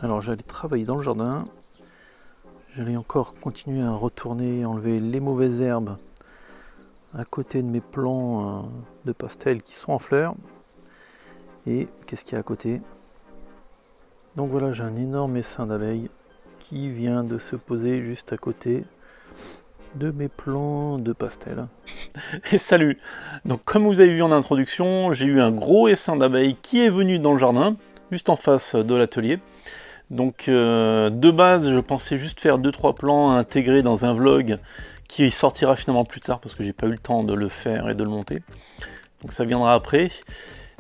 Alors j'allais travailler dans le jardin, j'allais encore continuer à retourner, enlever les mauvaises herbes à côté de mes plants de pastel qui sont en fleurs. Et qu'est-ce qu'il y a à côté? Donc voilà, j'ai un énorme essaim d'abeilles qui vient de se poser juste à côté de mes plants de pastel. Et salut! Donc comme vous avez vu en introduction, j'ai eu un gros essaim d'abeilles qui est venu dans le jardin, juste en face de l'atelier. Donc de base, je pensais juste faire 2-3 plans intégrés dans un vlog qui sortira finalement plus tard parce que j'ai pas eu le temps de le faire et de le monter. Donc ça viendra après.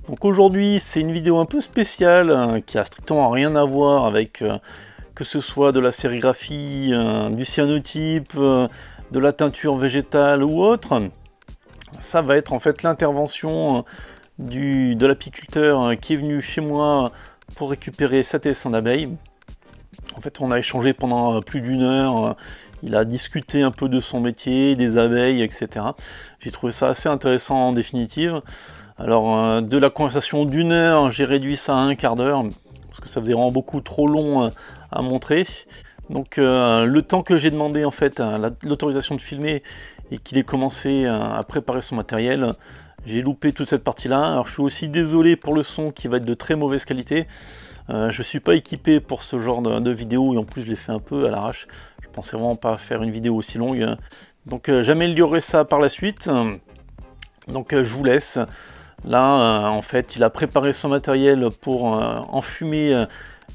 Donc aujourd'hui, c'est une vidéo un peu spéciale qui a strictement rien à voir avec que ce soit de la sérigraphie, du cyanotype, de la teinture végétale ou autre. Ça va être en fait l'intervention de l'apiculteur qui est venu chez moi pour récupérer cet essaim d'abeilles. En fait, on a échangé pendant plus d'1 heure. Il a discuté un peu de son métier, des abeilles, etc. J'ai trouvé ça assez intéressant en définitive. Alors, de la conversation d'1 heure, j'ai réduit ça à 1/4 d'heure, parce que ça faisait vraiment beaucoup trop long à montrer. Donc, le temps que j'ai demandé, en fait, l'autorisation de filmer, et qu'il ait commencé à préparer son matériel, j'ai loupé toute cette partie-là. Alors, je suis aussi désolé pour le son qui va être de très mauvaise qualité. Je suis pas équipé pour ce genre de vidéo, et en plus, je l'ai fait un peu à l'arrache. Je pensais vraiment pas faire une vidéo aussi longue. Donc, j'améliorerai ça par la suite. Donc, je vous laisse. Là, en fait, il a préparé son matériel pour enfumer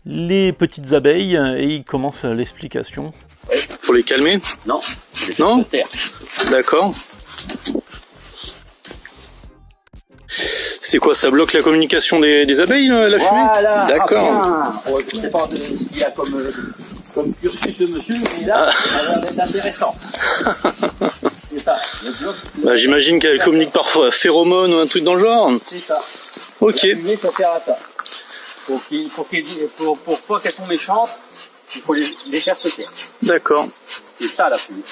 les petites abeilles et il commence l'explication. Pour les calmer? Non. Non? D'accord. C'est quoi, ça bloque la communication des abeilles, la fumée? Voilà. D'accord. Je ne sais pas ce qu'il y a comme cursus de monsieur, mais là, ça va être intéressant. C'est ça. Bah, j'imagine qu'elle communique parfois phéromones ou un truc dans le genre. C'est ça. Ok. La fumée, ça sert à ça. Pour pas qu'elles sont méchantes, il faut les faire se taire. D'accord. C'est ça la fumée.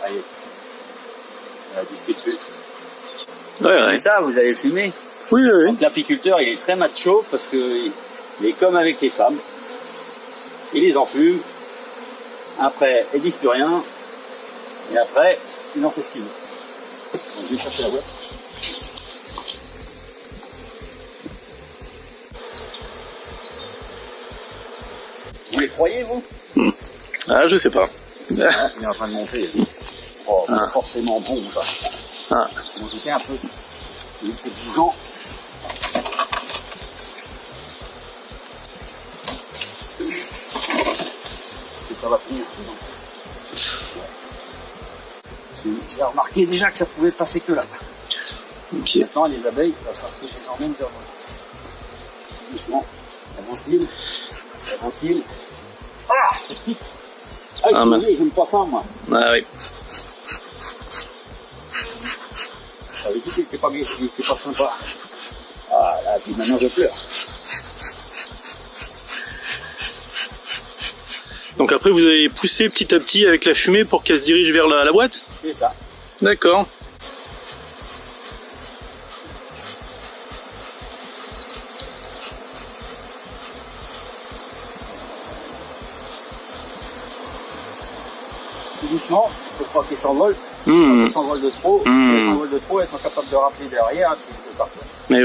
Allez. On a discuté. Ouais. Et ça, vous avez fumé. Oui. Donc l'apiculteur, il est très macho parce que il est comme avec les femmes. Il les enfume. Après, ils disent plus rien. Et après, il en fait ce qu'il veut. Donc je vais chercher la boîte. Vous les croyez, vous? Ah, je sais pas. Il est en train de monter. Oh, forcément bon, ça. Ah. On était un peu. Il était bougeant. Ça va finir. J'ai remarqué déjà que ça pouvait passer que là. Ok. Maintenant, les abeilles, parce que je les emmène vers moi. Doucement. Tranquille. Tranquille. Ah, c'est petit. Ah, mince. J'aime pas ça, moi. Ah oui. J'avais dit qu'il était pas bien, qu'il était pas sympa. Ah là, puis maintenant je pleure. Donc après, vous allez pousser petit à petit avec la fumée pour qu'elle se dirige vers la boîte? C'est ça. D'accord. Tout doucement, il faut pas qu'ils s'envolent. Ils s'envolent de trop. Si elles s'envolent de trop, elles sont capables de rappeler derrière et puis de partir. Mais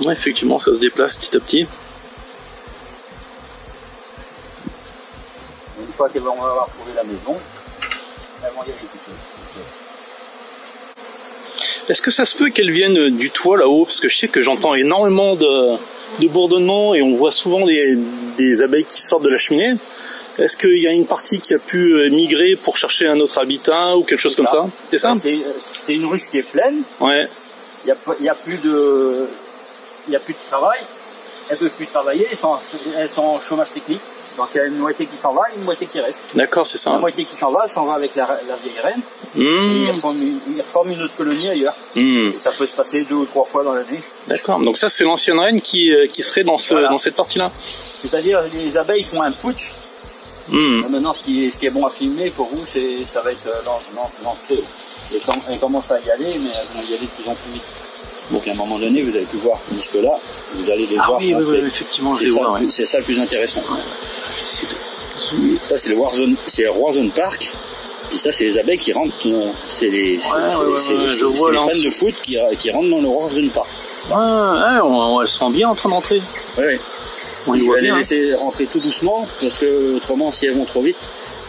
ouais, effectivement, ça se déplace petit à petit. Une fois qu'elles vont avoir trouvé la maison, elles vont y aller tout seul. Est-ce que ça se peut qu'elles viennent du toit là-haut? Parce que je sais que j'entends énormément de bourdonnement et on voit souvent des abeilles qui sortent de la cheminée. Est-ce qu'il y a une partie qui a pu migrer pour chercher un autre habitat ou quelque chose comme ça? C'est ça? C'est une ruche qui est pleine. Ouais. Il y a plus de travail. elles peuvent plus travailler, elles sont en chômage technique. Donc il y a une moitié qui s'en va et une moitié qui reste. D'accord, c'est ça. La moitié qui s'en va avec la vieille reine. Et ils reforment une autre colonie ailleurs. Et ça peut se passer 2 ou 3 fois dans l'année. D'accord, donc ça c'est l'ancienne reine qui serait dans cette partie-là. C'est-à-dire les abeilles font un putsch. Maintenant ce qui est bon à filmer pour vous, ça va être l'entrée. Et elles commencent à y aller, mais elles vont y aller de plus en plus vite. Donc à un moment donné, vous avez pu voir jusque-là, vous allez les voir. Oui, effectivement, je les vois. C'est ça le plus intéressant. Ça c'est le Warzone Park. Et ça c'est les abeilles qui rentrent. C'est les fans de foot qui rentrent dans le Warzone Park. Elles sont bien en train de rentrer. Ouais. Je vais les laisser rentrer tout doucement parce que autrement, si elles vont trop vite,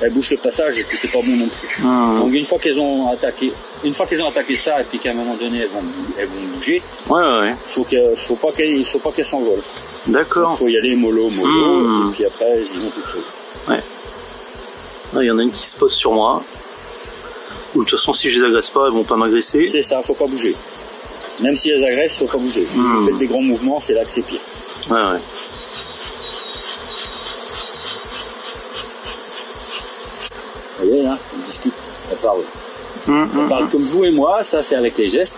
elles bouchent le passage et puis c'est pas bon non plus. Donc une fois qu'elles ont attaqué ça et puis qu'à un moment donné elles vont bouger, faut pas qu'elles s'envolent. D'accord. Il faut y aller mollo, et puis après elles y vont toutes seules. Ouais. Il y en a une qui se pose sur moi. Ou de toute façon, si je les agresse pas, elles vont pas m'agresser. C'est ça, faut pas bouger. Même si elles agressent, faut pas bouger. Si vous faites des grands mouvements, c'est là que c'est pire. Ouais. Vous voyez là, on discute, elles parlent. Elles parlent comme vous et moi, ça c'est avec les gestes.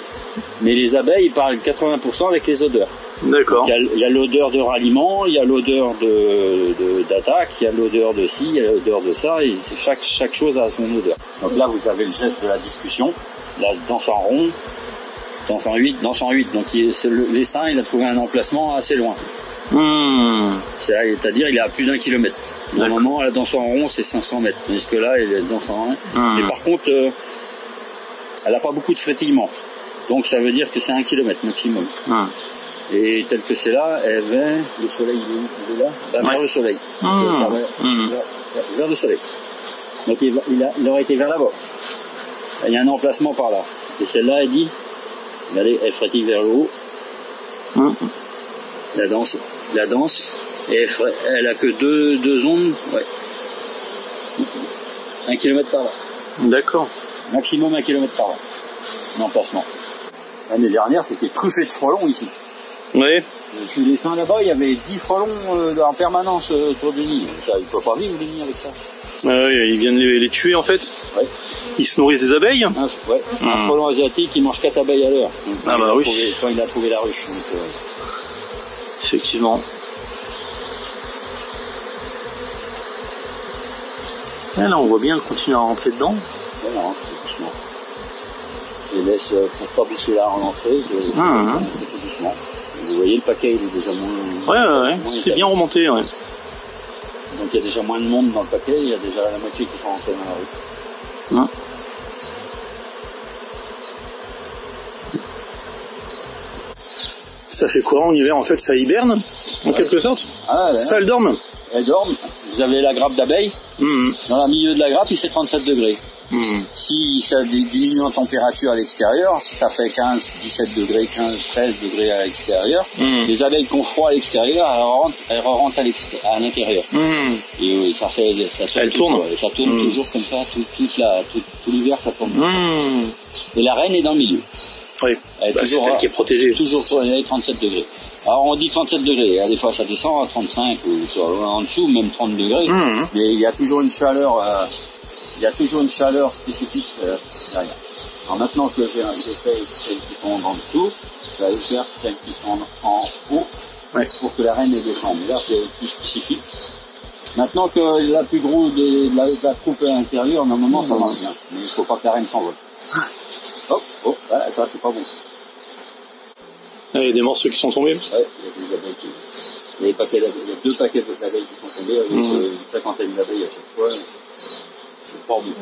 Mais les abeilles, ils parlent 80% avec les odeurs. D'accord. Il y a l'odeur de ralliement, il y a l'odeur d'attaque, il y a l'odeur de ci, il y a l'odeur de ça, et chaque chose a son odeur. Donc là, vous avez le geste de la discussion, la danse en rond, danse en 8. Donc l'essaim, il a trouvé un emplacement assez loin. C'est-à-dire, il est à plus d'1 kilomètre. Normalement, la danse en rond, c'est 500 mètres. Tandis que là, elle danse en rond. Mais par contre, elle n'a pas beaucoup de frétillement. Donc ça veut dire que c'est 1 kilomètre maximum. Et tel que c'est là, elle va, le soleil il est là, vers le soleil. Ça va vers le soleil. Donc il aurait été vers là-bas. Il y a un emplacement par là. Et celle-là, elle dit, regardez, elle frétille vers le haut. La danse, et elle a que deux ondes, 1 kilomètre par là. D'accord. Maximum 1 kilomètre par là. L'emplacement. L'année dernière, c'était truffé de frelons ici. Oui. Depuis les seins là-bas, il y avait 10 frelons en permanence autour du nid. Ça, il ne peut pas vivre le nid avec ça. Ils viennent les tuer en fait. Ouais. Ils se nourrissent des abeilles. Un frelon asiatique, il mange 4 abeilles à l'heure. Oui. Quand il a trouvé la ruche. Donc, effectivement. Et là, on voit bien, elle continue à rentrer dedans. Voilà, doucement. Je laisse pour pas boucher là en entrée. Doucement. Vous voyez, le paquet, il est déjà moins. C'est bien remonté, Donc il y a déjà moins de monde dans le paquet. Il y a déjà la moitié qui sont rentrés dans la rue. Ça fait quoi en hiver? En fait, ça hiberne, en quelque sorte. Ça, elles dorment. Elles dorment. Vous avez la grappe d'abeilles. Dans le milieu de la grappe, il fait 37 degrés. Si ça diminue en température à l'extérieur, si ça fait 15, 17 degrés, 15, 13 degrés à l'extérieur, les abeilles qui ont froid à l'extérieur, elles rentrent à l'intérieur. Et ça tourne toujours comme ça, tout l'hiver, ça tourne. Et la reine est dans le milieu. Oui, c'est elle qui est protégée. Toujours pour les 37 degrés. Alors on dit 37 degrés, des fois ça descend à 35 ou en dessous, même 30 degrés, mais il y a toujours une chaleur, spécifique derrière. Alors maintenant que j'ai fait celle qui tombe en dessous, je vais aller faire celle qui tombe en haut pour que la reine descende. Mais là c'est plus spécifique. Maintenant que la plus grosse de la troupe à l'intérieur, normalement ça marche bien, mais il ne faut pas que la reine s'envole. Hop, voilà, ça c'est pas bon. Il y a des morceaux qui sont tombés. Ouais, il y a des abeilles il y a 2 paquets d'abeilles qui sont tombés avec une cinquantaine d'abeilles à chaque fois. C'est pas bon.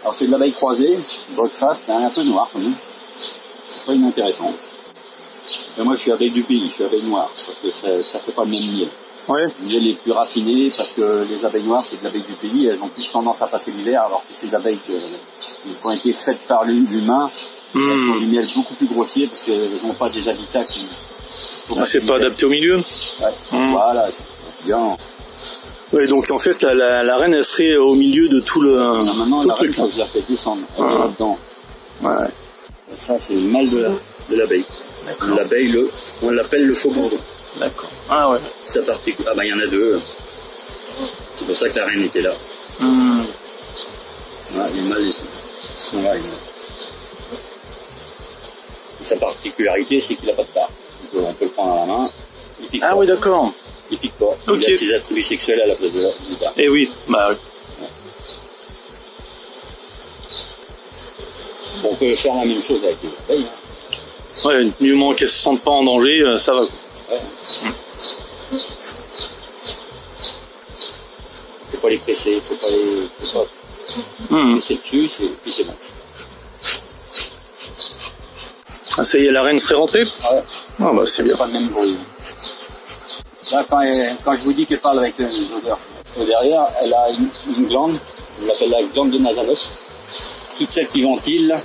Alors c'est de l'abeille croisée, votre face, c'est un peu noir quand même. C'est pas inintéressant. Mais moi je suis abeille du pays, je suis abeille noire, parce que ça fait pas le même miel. Les miels les plus raffinés, parce que les abeilles noires c'est de l'abeille du pays, elles ont plus tendance à passer l'hiver, alors que ces abeilles qui ont été faites par l'humain, elles ont du miel beaucoup plus grossier parce qu'elles n'ont pas des habitats qui... c'est pas adapté au milieu. Voilà, c'est bien. Oui, donc en fait la reine elle serait au milieu de tout le maintenant tout la le reine, truc. je la fais descendre, elle est là-dedans. Ça c'est le mal de l'abeille. L'abeille, on l'appelle le faux bourdon. D'accord. Ah ouais. Ça particule. Ah bah il y en a deux. C'est pour ça que la reine était là. Voilà, les mâles ils sont là. Sa particularité, c'est qu'il n'a pas de part. On peut le prendre à la main. Il pique pas. Oui, d'accord. Il pique pas. Ok. Il a ses attributs sexuels à la place de la part. Eh oui, bah oui. On peut faire la même chose avec les abeilles. Ouais, du moment qu'elles se sentent pas en danger, ça va. Ouais. Faut pas les presser, faut pas presser dessus, puis c'est bon. Ah, ça y est, la reine serait rentrée? Ouais. Ah bah c'est bien. Pas le même bruit. Là, quand je vous dis qu'elle parle avec les odeurs, derrière, elle a une glande, on l'appelle la glande de Nasanos. Toutes celles qui ventilent, là,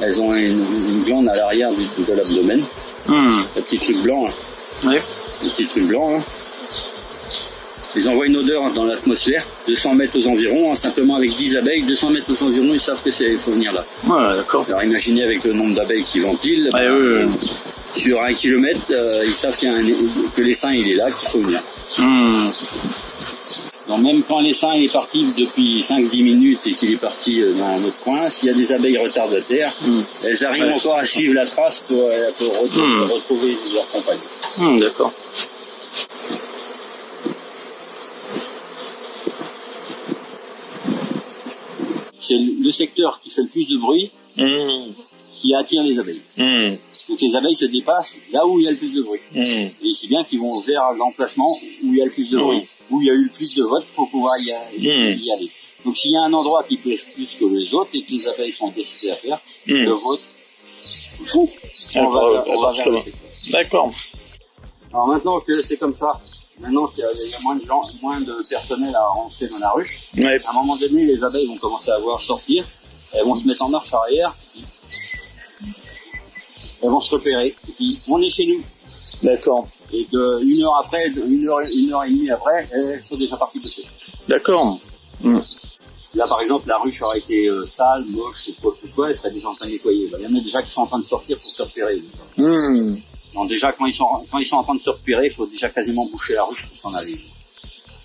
elles ont une glande à l'arrière de l'abdomen. Le petit truc blanc, là. Oui. Le petit truc blanc, là. Ils envoient une odeur dans l'atmosphère, 200 mètres aux environs, simplement avec 10 abeilles, 200 mètres aux environs, ils savent que il faut venir là. Ouais, d'accord. Alors imaginez avec le nombre d'abeilles qui ventilent, sur 1 kilomètre, ils savent que l'essaim il est là, qu'il faut venir. Donc même quand l'essaim il est parti depuis 5-10 minutes et qu'il est parti dans notre coin, s'il y a des abeilles retardataires, elles arrivent encore à suivre la trace pour retrouver leurs compagnons. D'accord. C'est le secteur qui fait le plus de bruit qui attire les abeilles. Donc les abeilles se dépassent là où il y a le plus de bruit. Et c'est bien qu'ils vont vers l'emplacement où il y a le plus de bruit, où il y a eu le plus de votes pour pouvoir y aller. Donc s'il y a un endroit qui plaît plus que les autres et que les abeilles sont décidées à faire, le vote, on va vers le secteur. D'accord. Alors maintenant que c'est comme ça, maintenant qu'il y a moins de personnel à rentrer dans la ruche, à un moment donné, les abeilles vont commencer à voir sortir, elles vont se mettre en marche arrière, elles vont se repérer, et puis on est chez nous. D'accord. Et une heure et demie après, elles sont déjà parties bosser. D'accord. Là, par exemple, la ruche aurait été sale, moche, ou quoi que ce soit, elle serait déjà en train de nettoyer. Il y en a déjà qui sont en train de sortir pour se repérer. Donc déjà, quand ils sont en train de se repérer, il faut déjà quasiment boucher la ruche pour s'en aller.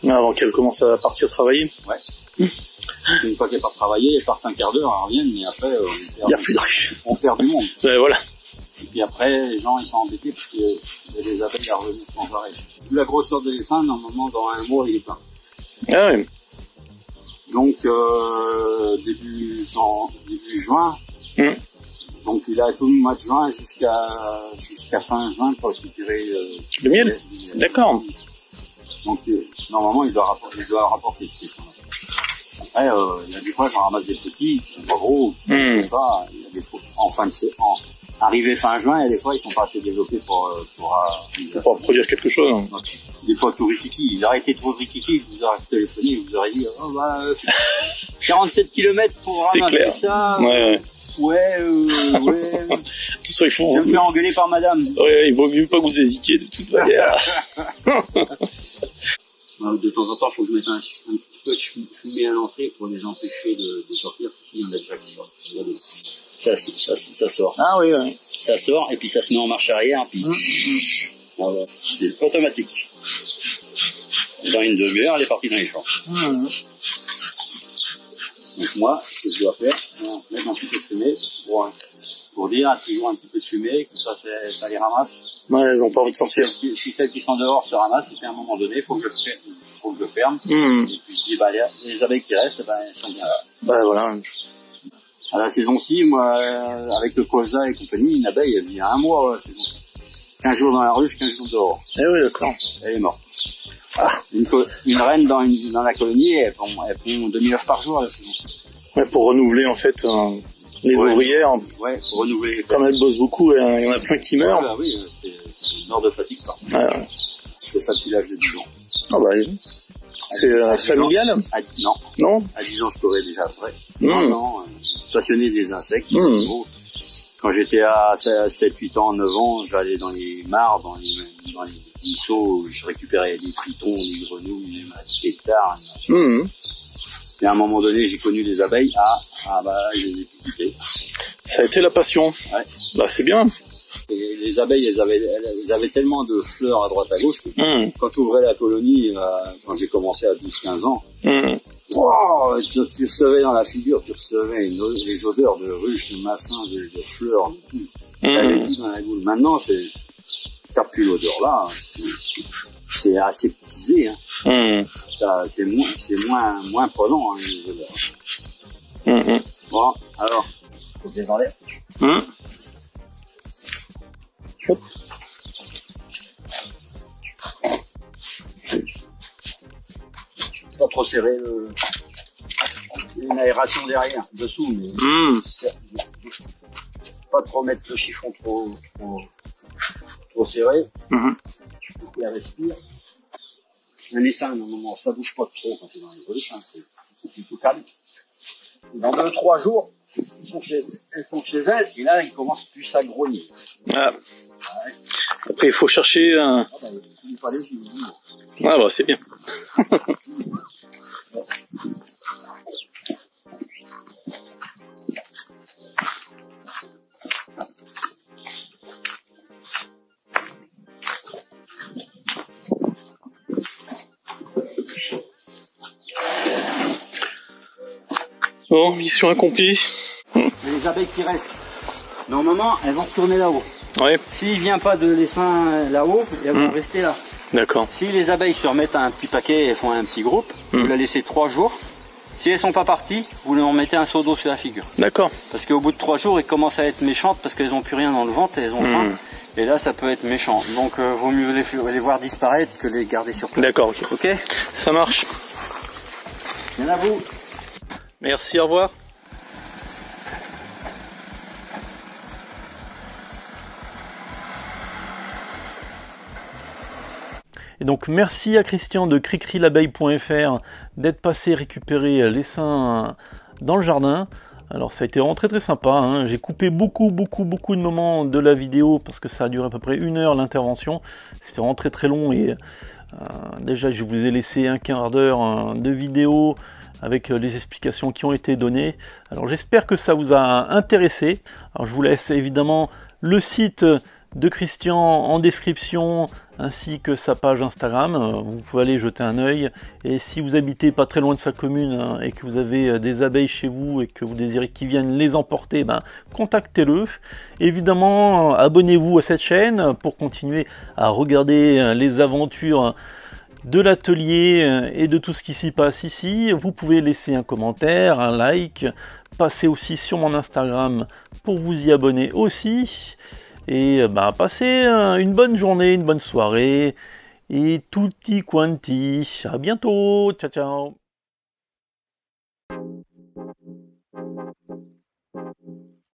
Avant qu'elle commence à partir travailler. Ouais. Une fois qu'elle part travailler, elle part un quart d'heure, elle revient, mais après, il n'y a plus de ruche. On perd du monde. Voilà. Et puis après, les gens, ils sont embêtés parce qu'il y a des abeilles à revenir sans arrêt. Vu la grosseur de l'essaim, normalement, dans un mois, il est plein. Ah oui. Donc, début juin, donc il a tout le mois de juin jusqu'à fin juin pour récupérer le miel. D'accord. Donc normalement il doit rapporter ce qu'ils. Après il y a des fois j'en ramasse des petits qui sont pas gros, comme ça. Il y a des fois arrivé fin juin, et des fois ils sont pas assez développés pour produire quelque chose. Donc, des fois tout rikiki, il aurait été trop rikiki, je vous aurais téléphoné, je vous aurais dit 47 km pour ramasser ça. Ouais. De toute façon, je vais me faire engueuler par madame. Ouais, il vaut mieux pas que vous hésitiez de toute manière. De temps en temps, il faut que je mette un petit peu de fumée à l'entrée pour les empêcher de sortir, s'il y en a déjà qui sortent. Ça sort. Ah oui. Ça sort, et puis ça se met en marche arrière, puis voilà. C'est automatique. Dans une demi-heure, elle est partie dans les champs. Donc moi, ce que je dois faire, c'est mettre un petit peu de fumée pour dire toujours un petit peu de fumée, que ça les ramasse. Ouais, elles n'ont pas envie de sortir. Si celles qui sont dehors se ramassent, et puis à un moment donné, il faut que je le ferme. Et puis je dis, les abeilles qui restent, elles sont bien là. Voilà. À la saison-ci, moi, avec le colza et compagnie, une abeille, elle vit un mois, la saison-ci. 15 jours dans la ruche, 15 jours dehors. Eh oui, d'accord. Elle est morte. Une reine dans la colonie, elle pond 2000 œufs par jour à la saison-ci. Ouais, pour renouveler en fait les ouvrières. Ouais, pour renouveler. Comme elles bossent beaucoup, il y en a plein qui meurent. Ah oui, c'est une heure de fatigue. Je fais ça depuis l'âge de 10 ans. Ah bah, c'est familial? Non. À 10 ans, je courais déjà après. Passionné des insectes. Quand j'étais à 7-8 ans, 9 ans, j'allais dans les mares, dans les ruisseaux, je récupérais des tritons, des grenouilles, des pétards. Et à un moment donné, j'ai connu les abeilles. Je les ai piquées. Ça a été la passion. Ouais. Bah, c'est bien. Et les abeilles, elles avaient tellement de fleurs à droite à gauche que quand tu ouvrais la colonie, quand j'ai commencé à 12-15 ans, wow, tu recevais dans la figure, tu recevais les odeurs de ruches, de massins, de fleurs, de tout. T'avais tout dans la goule. Maintenant, t'as plus l'odeur là. C'est aseptisé. Hein. C'est moins prenant, hein, les odeurs. Bon, alors, faut que je les enlève. Hop. Pas trop serré, une aération derrière, dessous, mais pas trop mettre le chiffon trop serré. Pour qu'il respire. Un essaim, normalement, ça bouge pas trop quand c'est dans les ruches, hein, c'est tout calme. Dans 2-3 jours, elles sont chez elles, et là, elles commencent plus à grogner. Ah. Ouais. Après, il faut chercher un... Ah bah, c'est bien. Bon, mission accomplie. Les abeilles qui restent, normalement, elles vont retourner là-haut. Ouais. S'il vient pas de l'essaim là-haut, elles vont rester là. D'accord. Si les abeilles se remettent à un petit paquet et font un petit groupe, vous la laissez 3 jours. Si elles sont pas parties, vous leur mettez un seau d'eau sur la figure. D'accord. Parce qu'au bout de 3 jours, elles commencent à être méchantes parce qu'elles ont plus rien dans le ventre et elles ont faim. Et là, ça peut être méchant. Donc, vaut mieux les voir disparaître que les garder sur place. D'accord, ok. Ok. Ça marche. Bien à vous. Merci, au revoir. Et donc merci à Christian de cricrilabeille.fr d'être passé récupérer l'essaim dans le jardin. Alors ça a été vraiment très sympa, hein. J'ai coupé beaucoup de moments de la vidéo parce que ça a duré à peu près 1 heure l'intervention. C'était vraiment très long et déjà je vous ai laissé un quart d'heure de vidéo avec les explications qui ont été données. Alors j'espère que ça vous a intéressé. Alors je vous laisse évidemment le site de Christian en description ainsi que sa page Instagram, vous pouvez aller jeter un œil. Et si vous habitez pas très loin de sa commune et que vous avez des abeilles chez vous et que vous désirez qu'ils viennent les emporter, contactez-le. Évidemment, abonnez-vous à cette chaîne pour continuer à regarder les aventures de l'atelier et de tout ce qui s'y passe ici. Vous pouvez laisser un commentaire, un like, passer aussi sur mon Instagram pour vous y abonner aussi. Et passez une bonne journée, une bonne soirée, et tutti quanti. À bientôt, ciao ciao.